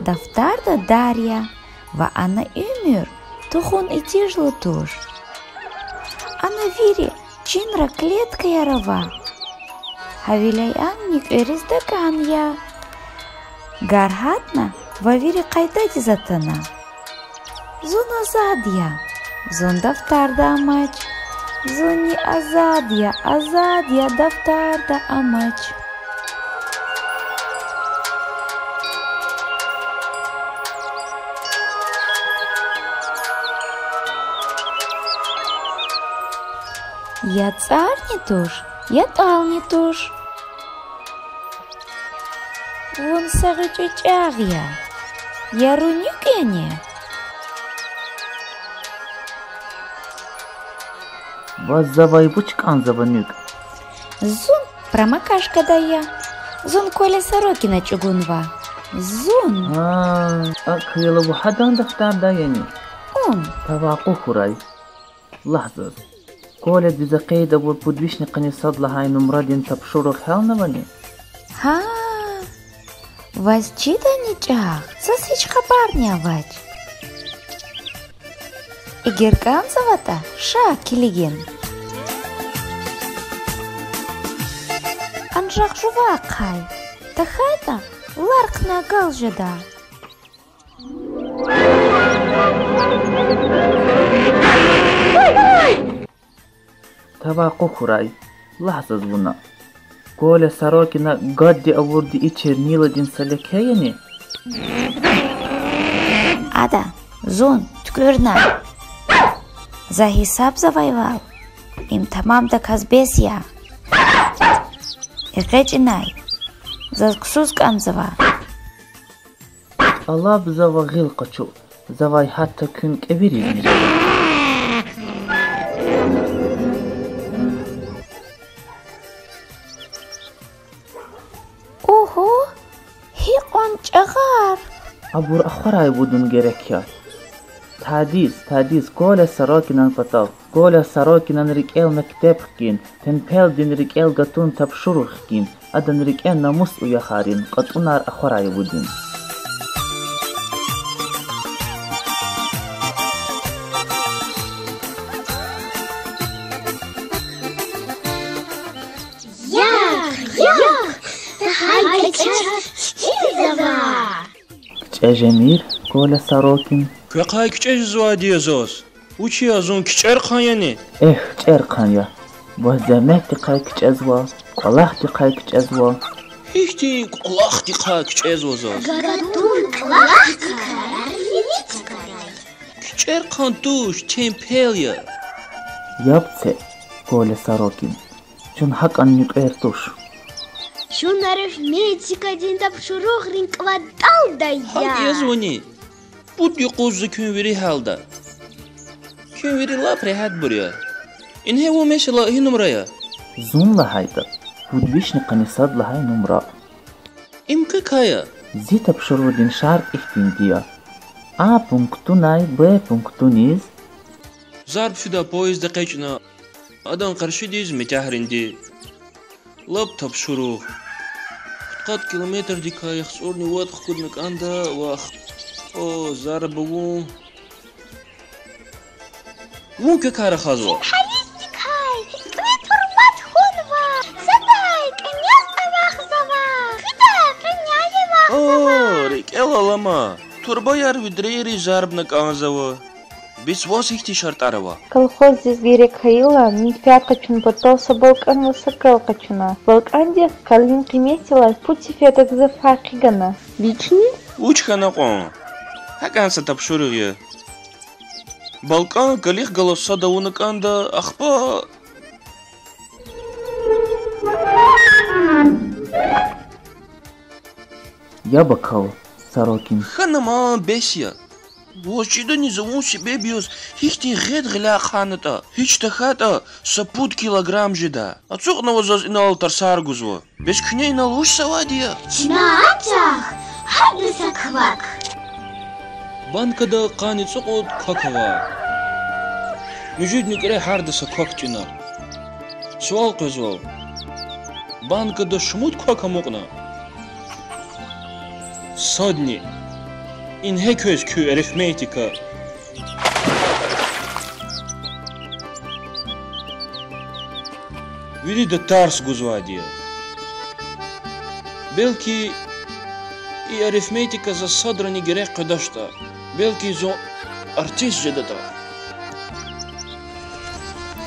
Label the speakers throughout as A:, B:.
A: дафтарда Дарья ва она умер, тухун и тяжело туш. Она вири чинра клетка ярова. Хавиляй анник эриздаgan я. Гархатна ва вири кайда дизатана. Зун азадия, зун дафтарда амач. Зуни азадия дафтарда амач. Я царь не туш, я тал не туш. Вон сагычычаг я рунюкене.
B: Вас завай бучкан заванюк.
A: Зун промокашка да я. Зун Коля Сорокина чугунва. Зун.
B: Акхила вухадан дафтар да яни.
A: Он.
B: Таваку хурай. Лахза. Коля дизакейда был подвижный канисад лахай нумрадин тапшуру хелнавани.
A: Ха. Вас чида ничах. Засвич хабар не авать. Игерган завата ша килиген. Анжак жувакай. Тахайта ларк на галжеда.
B: Таваку хурай. Лахза звуна. Коля Сорокина гадди авурди и чернила дин салекаяни.
A: Ада, зон, тюкрна. За хисаб завоевал. Им тамам да казбес я. Иргечинай. За ксускан зава.
B: Алаб зава гилкачу. Завай хатта күн кебиризни.
A: Ого, хиқон чагар.
B: Абур ахварай будун gerek ya. Tadis, Коля Сорокинан патал. Коля Сорокинан рикел мектеп хкин. Тенпел дин рикел гатун тапшурух хкин. Адан рикел намус уяхарин. Катунар ахварай будун. Кчежемир, Коля Сорокин.
C: Какая кчезуадия зос? Учи азон кчерхан яни.
B: Кчерхан я. Боземекти кай кчезва. Колахти кай кчезва.
C: Хихти колахти кай кчезва зос.
D: Гагатун колахти кай.
C: Кчерхан туш темпелия.
B: Япце, Коля Сорокин. Чун хакан нюк эртуш.
D: Шунарыш Мексика дин тапшурух рин квартал да я.
C: Хак язвани. Будь кузы күнвери халда. Күнвери ла прехат буря. Инхе во мешла хи нумрая.
B: Зун лахайда. Подвижный канисад лахай нумра.
C: Им какая?
B: Зи тапшуру дин шарт ихтиндия. А пункту най, Б пункту низ.
C: Зарб сюда поезда кайчна. Адан карши диз метяхринди. Лап тапшуру. Кат километр дикай хсурни ват худник анда вах. О, зарбу. Вон какая хазва.
D: Халистикай. Притурбат хунва. Сабай, князь авахзава. Кида, князева.
C: О, рикела лама. Турба яр видрери зарбна канзава. Без вас их тишартарова.
E: Колхоз здесь берег Хаила, нифят качун потоса Балкан высокал качуна. Балканде калинки месила, пути феток за факигана. Лични?
C: Учхана кон. Хаканса тапшуруя. Балкан калих голоса да унаканда ахпа.
B: Я бакал, Сорокин.
C: Ханама бесия. Вочида не зову себе биос. Хихти гед гля ханата. Хичта хата сапут килограмм жида. Ацук на возаз инал тарсаргузво. Без кней на луж савадия.
D: Чнаачах. Хадыса квак.
C: Банкада каницу от какава. Южидник ре хардаса какчина. Суал кызвал. Банкада шмут какамокна. Садни. in heköz kü arifmetika. Vidi de tars guzvadiya. Belki и арифметика за содрани грех кадашта, белки зо артист жедата.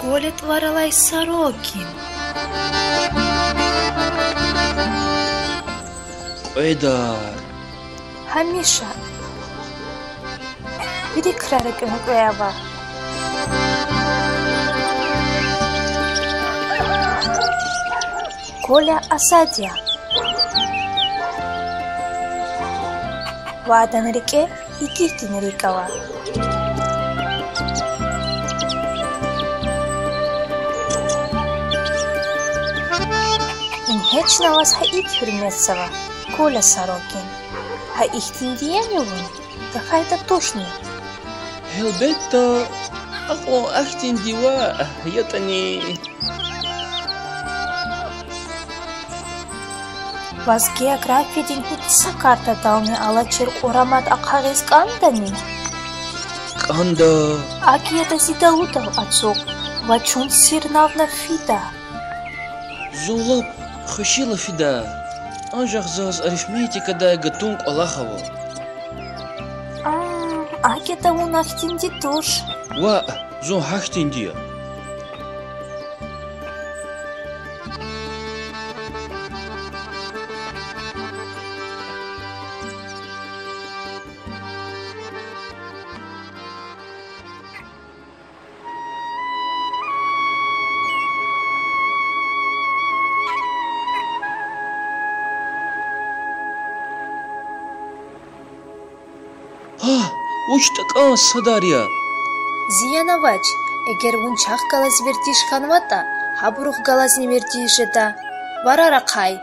A: Колет варалай сорокин.
C: Эйдар.
E: Хамиша. Биди крарек муквеава. Коля Асадия. Вадан реке и Киртин рекава. Ин хечна вас хаит хюрмесова, Коля Сорокин. А их тиндиянювун, да хайта тошни.
C: Элбетта, ахо ахтин дива, ятани.
E: Вас география день хитса карта далне алачер урамат акхагес кандани.
C: Канда.
E: Аки это сидалутал отцок, вачун сирнавна фида.
C: Зулап хашила фида. Анжах заз арифметика да гатунг Аллахова.
E: Аки это унахтинди туш.
C: Ва, зо хахтин дия. Учтака садария.
E: Зияновач, эгер унчах галаз вертиш ханвата, хабрух галаз не вертиш это. Вараракай.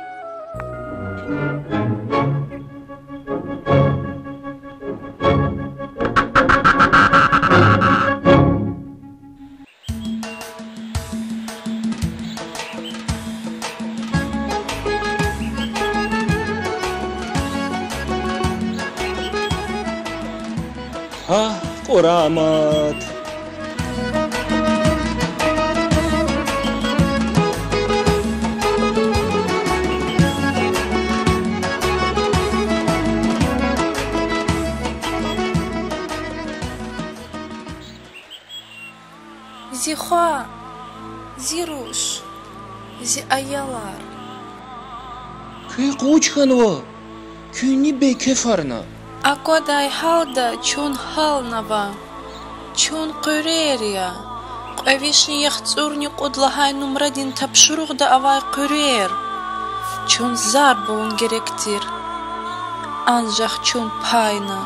C: Курамат.
F: Зиха, Зируш, Зи аялар.
C: Кы кучханва, күни бе кефарна.
F: Акодай халда чун халнава, чун курерия. Қавишни яхцурни қудлахай нумрадин тапшурух да авай курер. Чун зар бун геректир. Анжах чун пайна.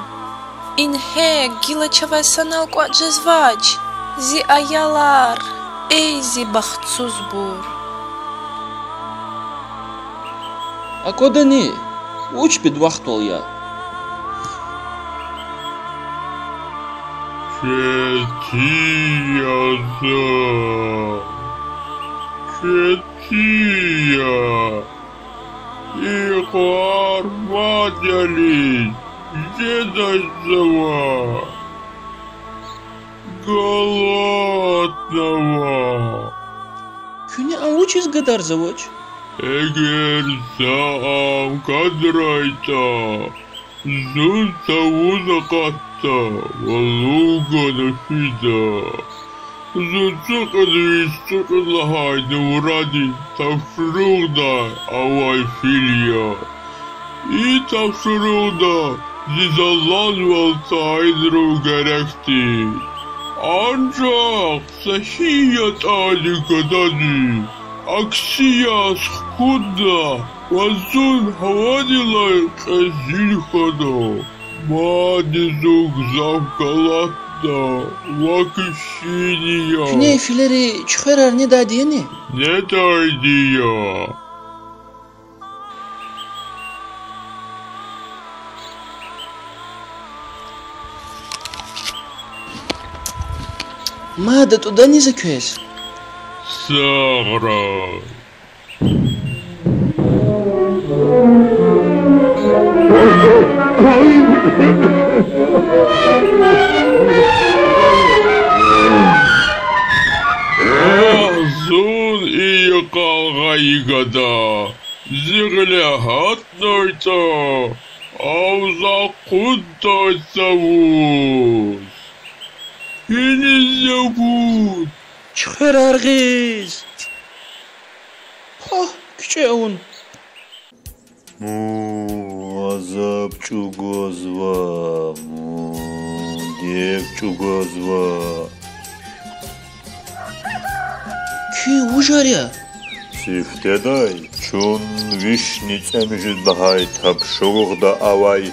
F: Инхе гилачавай санал кваджезвач. Зи аялар, эй зи бахцуз бур.
C: Акода не, уч бедвахтол я.
G: Четия, Ихуар Мадяли, Дедазова, Голодного.
C: Күни ауч изгадар завоч?
G: Эгер саам кадрайта, зун савуза катта, валуга нафида. Зуцукад вистукад лахайда уради тавшуруда авай филия. И тавшуруда зизаллан валтайдру геректи. Анжак сахият алика дади. Аксия схуда вазун хавадилай казильхада. Мадизук завкалат. Вакишиния.
C: Күни филери чухерар не дадиени?
G: Не дадия.
C: Мада туда не заквес.
G: Сара. Зун и қалғайғада, зіғілі хатнойта, ауза құдтойса вуз. Кені зәвуд?
C: Çıkar argiz. Ha, küçeğun.
H: Azap çugozva, dev çugozva.
C: Ki ujarya.
H: Sifteday, çun vişnic emjidbahay tapşuruqda avay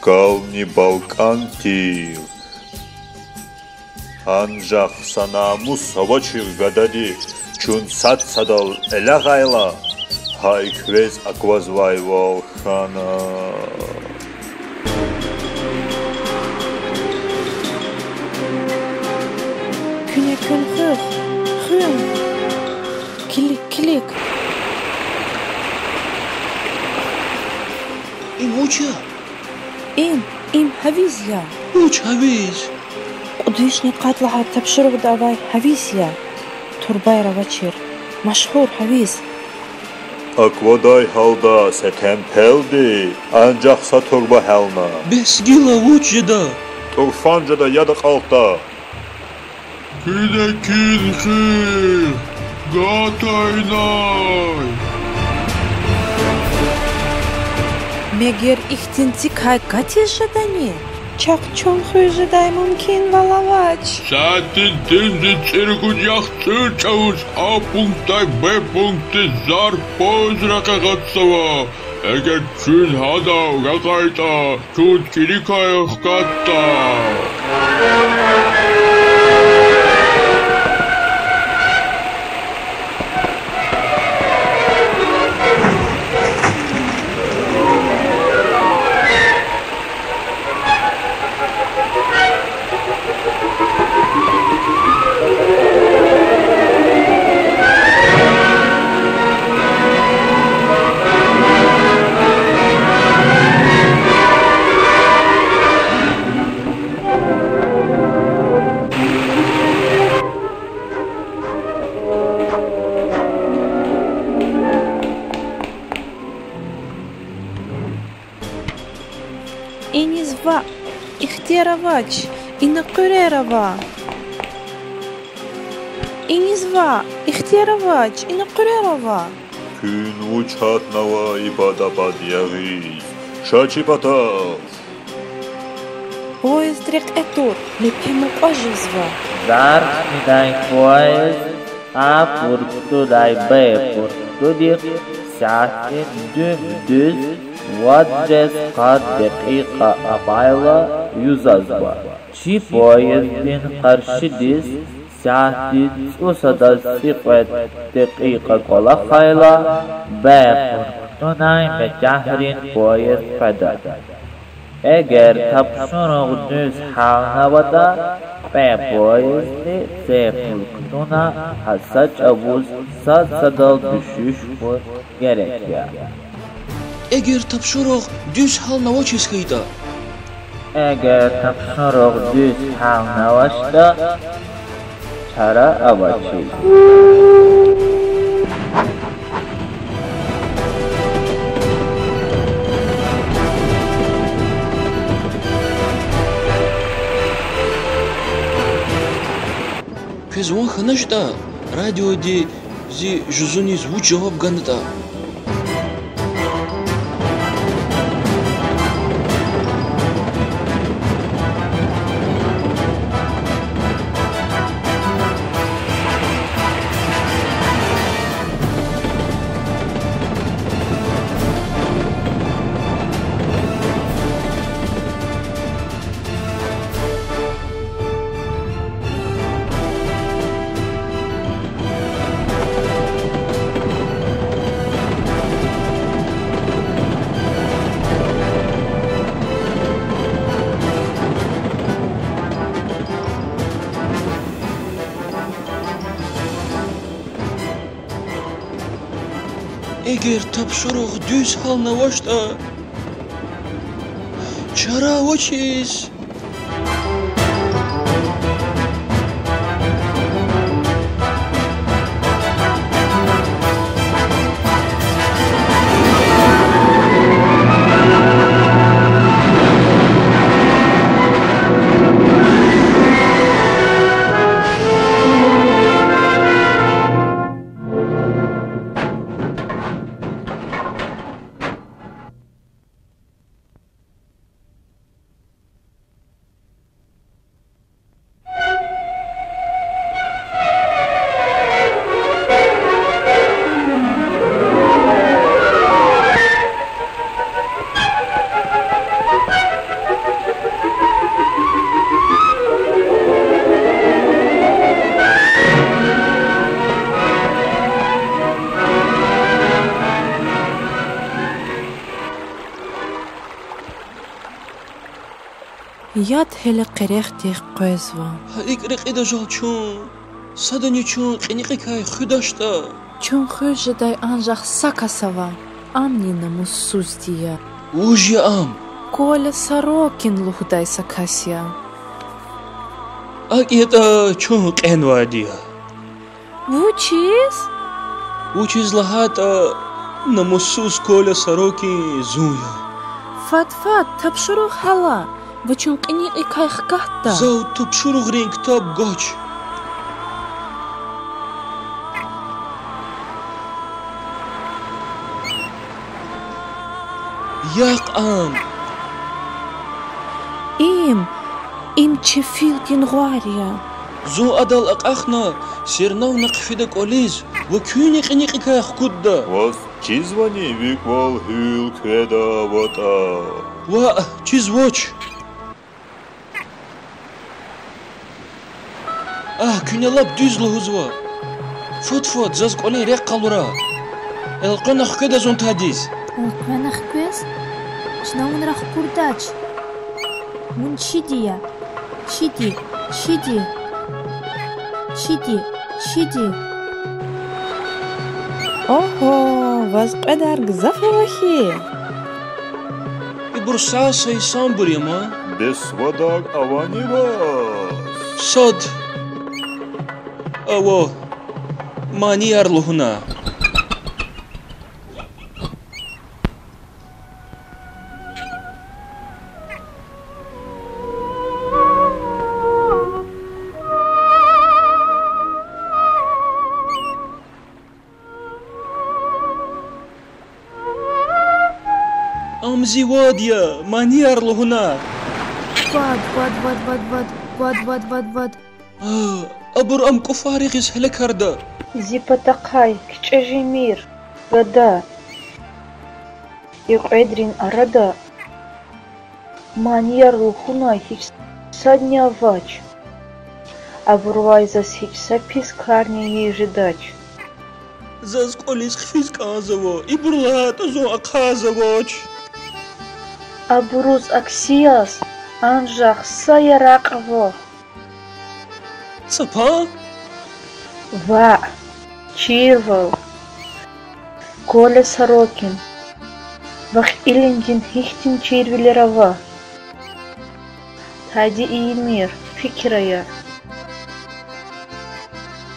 H: Kalni Balkantiv. Ancaq sanamus savaçır gadadi, çun sat sadal elağayla, haykvez akvazvay volşana.
F: Küne kün hır, hın. Kilik kilik.
C: İm uça.
F: İm haviz ya.
C: Uç haviz.
F: Udvishni qatlaha tabshiruq davay haviz ya. Turbay ravachir. Mashhur haviz.
H: Akvaday halda setempeldi, ancaq saturba helna.
C: Besgila uçjada.
H: Turfancada yada qalqda.
G: Kine kinxi, gataynay.
F: Meger ihtintik hay gati jadani. Чак чон хыжадай мумкин валавач.
G: Сатын тынды циркуд яхты чауз А пунктай Б пункты зар позрақа қатсава. Эгер чүн хадау гақайта, чүн кирикайық қатта.
F: Инизва, ихтиаравач, инақурерава. Инизва, ихтиаравач, инақурерава.
H: Kün uçatnava ibadabad yagiz. Шачипатав.
F: Поезд рек этур, лепему ожизва.
B: Zar midai poez, A purtuday B purtudir, saatin dümdüz, Vadres qad daqiqa abayla yüzazva. Çi poezdin qarşı diz, saatin usada siqvet daqiqa kola khayla, B purtunay mecahrin poezd fada. Eğer tapşuruq düz halnavada, B poezdi C pulktuna hasaç avuz sad sadal düşüş bu gerekiyor.
C: Eğer tapşuruq düz halnavacheskayda.
B: Eğer tapşuruq düz halnavaşda, çara avaçil.
C: Pezvon xanashda, radioda zi juzuni zvuk javob ganita. Eğer tapşuruq düz halnavaşda, Чара учись.
F: Яд хеле қирехтих қойзва.
C: Икрикида жалчун. Садани чун қиниқикай худашта.
F: Чун хужедай анжах сакасава. Амни намуссуздия.
C: Ужья ам.
F: Коля Сорокин лухдай сакасия.
C: Акиета чун қенвадия.
F: Вучис?
C: Учись лагата намуссус Коля Сорокин зуя.
F: Фат-фат, табшуру хала. Вачун қиниқи кайхгахта.
C: Зау табшуру грин китаб гоч. Яқ ам.
F: Им чефилдин гуария.
C: Зу адал ақахна сернав нақфида колиз. Ва кюни қиниқи кайх кудда.
H: Was чизвани виквал хюл кеда вата.
C: Ва чиз воч. Кюнелап дюз лухузва. Фот заз колин рек қалура. Элқонах кеда зон тадиз.
A: Элқонах квес? Шнаун рах курдач. Мун шидия. Шиди.
F: Ого, вас қадар гзафавахи.
C: Ибурса сайсан бурема.
H: Без водаг аванива.
C: Сад. Аво. Мани арлухуна. أمزي واديا مانيار له هنا.
A: واد.
C: أبر أم كفاري غيس هلك هردا.
E: زيبتقاي كتشجمير غدا يقعدرين أردا مانيار لخونا هيك садня вач. Абурвай зас хич сапис карни ежидач.
C: Зас колис хфиз казаво, и бурлата зо аказавоч.
E: Абуруз аксияс, анжах саяракво.
C: Цапа?
E: Ва, чирвал. Коля Сорокин. Вах илингин хихтин чирвилерава. Тади иимир, фикирая.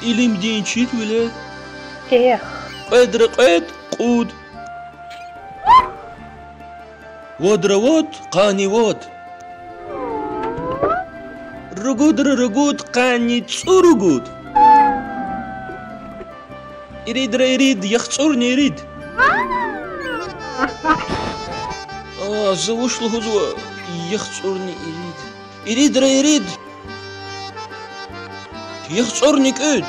C: Илим дин чирвиле?
E: Эх.
C: قد قود ودروت قانيوت رقود قاني تسورقود يريد يختصرني يريد زوش له زو يختصرني يريد يختصرني كود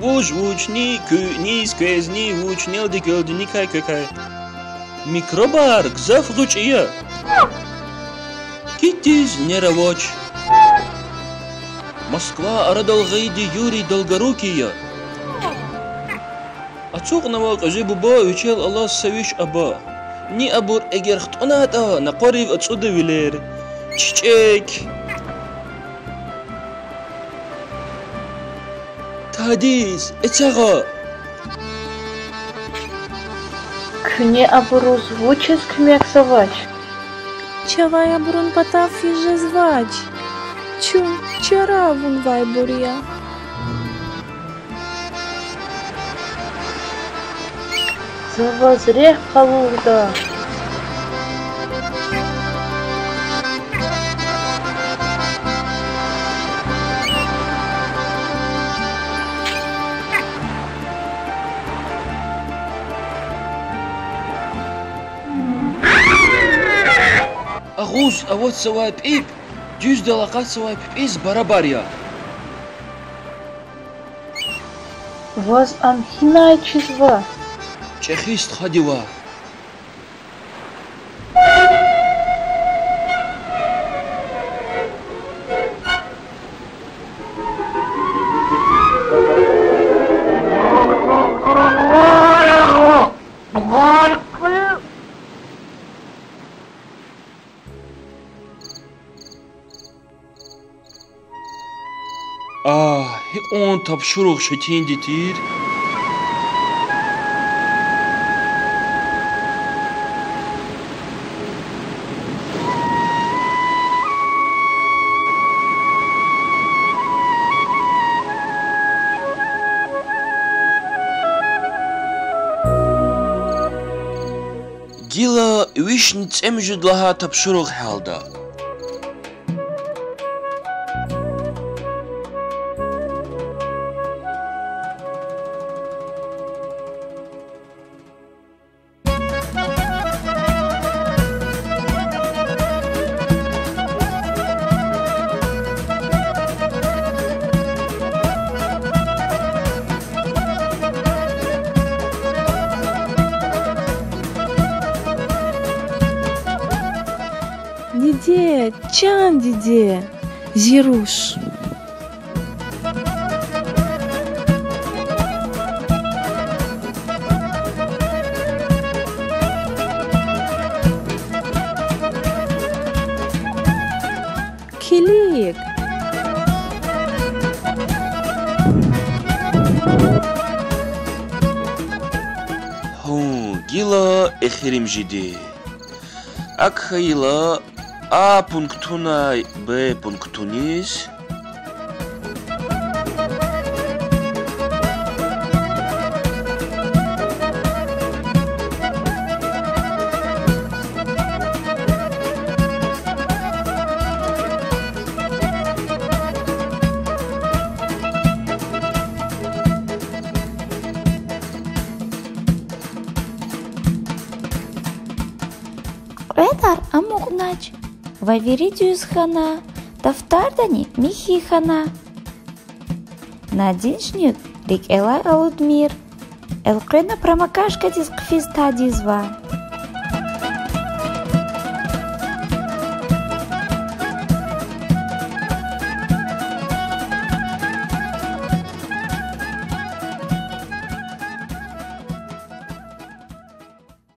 C: ووش ني سكويز ني ووش نيل دي كيل دي نيكاي كاي ميكروبار كزاف غوش إياه كيتيز نيراوش Москва арадал гайди Юрий Долгорукия Ацуq навaq жибуба учел Аллах савиш аба Ни абур эгер хтоната нақорив ацуда вилер Чичек Тадиз, эцага.
E: Чуне абурус вучес кмек савач.
F: Чавай абурун патав фиже звач. Чун чара вун вай бурия.
E: Завозрех халурда.
C: Агуз, а вот савай пип. Дюз далака савай пип барабария.
E: Вас амхинай чизва.
C: Чехист хадива. Он тапшурух шутин дитир. Гила вишни цемжу длага тапшурух халда.
F: Диде, чан диде, зируш. Килик.
C: Гила эхирим жиди. Акхаила А пунктунай Б пунктунис.
A: Редар амугнач. Ваверидиус хана. Тафтардани михи хана. Надиншник рик элай алудмир. Элкрена промакашка дискфиста дизва.